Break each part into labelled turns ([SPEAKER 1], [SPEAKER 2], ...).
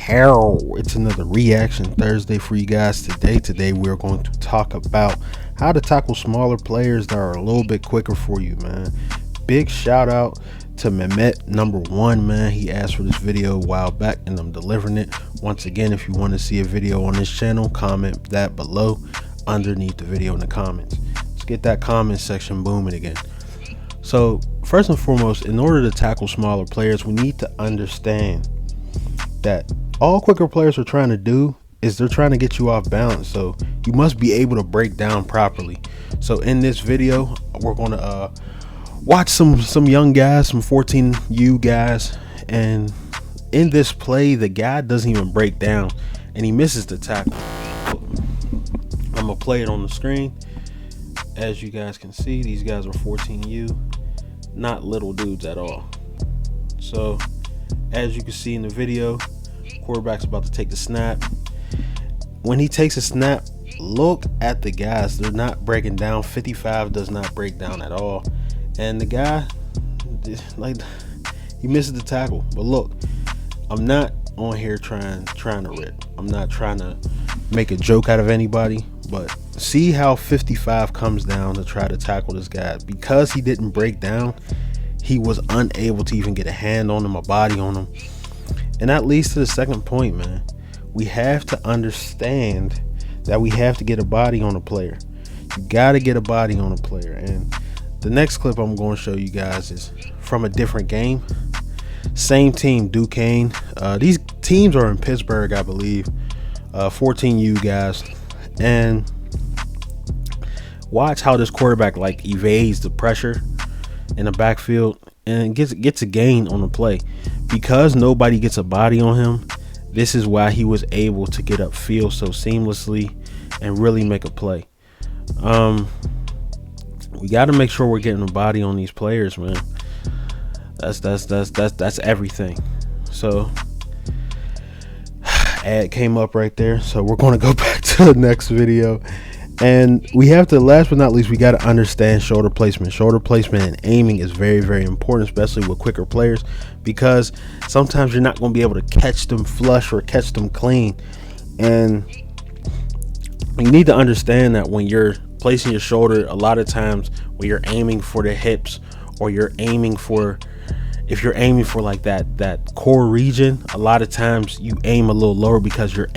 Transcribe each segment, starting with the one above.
[SPEAKER 1] How it's another reaction Thursday for you guys today we're going to talk about how to tackle smaller players that are a little bit quicker for you, man. Big shout out to Mehmet number one, man. He asked for this video a while back and I'm delivering it. Once again, if you want to see a video on this channel, comment that below underneath the video in the comments. Let's get that comment section booming again. So first and foremost, in order to tackle smaller players, we need to understand that all quicker players are trying to do is they're trying to get you off balance. So you must be able to break down properly. So in this video, we're going to watch some young guys, some 14U guys, and in this play, the guy doesn't even break down and he misses the tackle. I'm gonna play it on the screen. As you guys can see, these guys are 14U, not little dudes at all. So as you can see in the video, quarterback's about to take the snap. When he takes a snap, look at the guys. They're not breaking down. 55 does not break down at all. And the guy, like, he misses the tackle. But look, I'm not on here trying to rip. I'm not trying to make a joke out of anybody. But see how 55 comes down to try to tackle this guy. Because he didn't break down, he was unable to even get a hand on him, a body on him. And that leads to the second point, man. We have to understand that we have to get a body on a player. You got to get a body on a player. And the next clip I'm going to show you guys is from a different game. Same team, Duquesne. These teams are in Pittsburgh, I believe. 14U guys. And watch how this quarterback like evades the pressure in the backfield and gets a gain on the play. Because nobody gets a body on him, this is why he was able to get upfield so seamlessly and really make a play. We got to make sure we're getting a body on these players, man. That's everything. So ad came up right there, so we're going to go back to the next video. And we have to, last but not least, we got to understand shoulder placement. Shoulder placement and aiming is very, very important, especially with quicker players, because sometimes you're not going to be able to catch them flush or catch them clean. And you need to understand that when you're placing your shoulder, a lot of times when you're aiming for the hips, or you're aiming for, if you're aiming for like that core region, a lot of times you aim a little lower because you're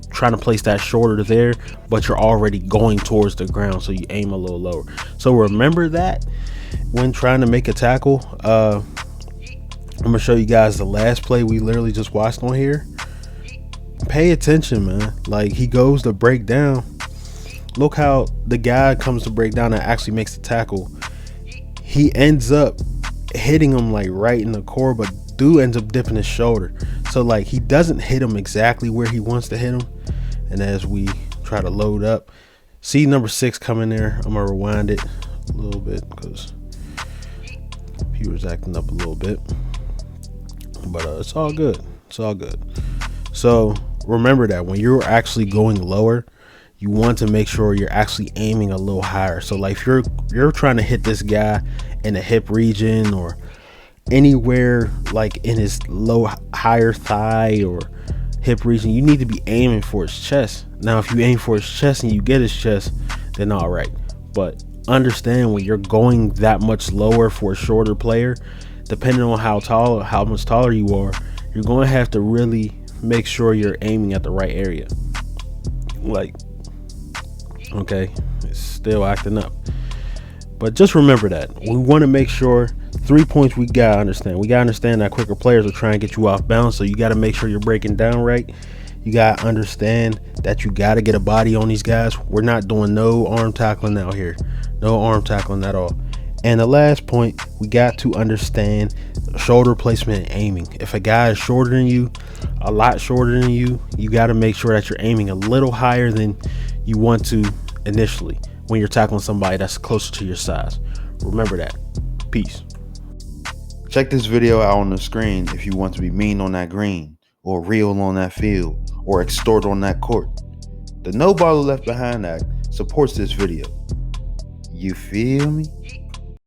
[SPEAKER 1] trying to place that shoulder there, but you're already going towards the ground, so you aim a little lower. So remember that when trying to make a tackle. I'm gonna show you guys the last play we literally just watched on here. Pay attention, man. Like, he goes to break down. Look how the guy comes to break down and actually makes the tackle. He ends up hitting him like right in the core, but dude ends up dipping his shoulder. So like, he doesn't hit him exactly where he wants to hit him. And as we try to load up, see number 6 coming there. I'm gonna rewind it a little bit because computer's acting up a little bit, but it's all good. It's all good. So remember that when you're actually going lower, you want to make sure you're actually aiming a little higher. So like, if you're trying to hit this guy in the hip region or anywhere like in his higher thigh or hip region, you need to be aiming for his chest. Now if you aim for his chest and you get his chest, then all right. But understand, when you're going that much lower for a shorter player, depending on how much taller you are, you're going to have to really make sure you're aiming at the right area. Like, okay, it's still acting up, but just remember that we want to make sure 3 points we gotta understand that quicker players are trying to get you off balance. So you got to make sure you're breaking down right. You got to understand that you got to get a body on these guys. We're not doing no arm tackling out here, no arm tackling at all. And the last point, we got to understand shoulder placement and aiming. If a guy is shorter than you, a lot shorter than you, you got to make sure that you're aiming a little higher than you want to initially when you're tackling somebody that's closer to your size. Remember that. Peace.
[SPEAKER 2] Check this video out on the screen if you want to be mean on that green, or real on that field, or extort on that court. The No Baller Left Behind Act supports this video. You feel me?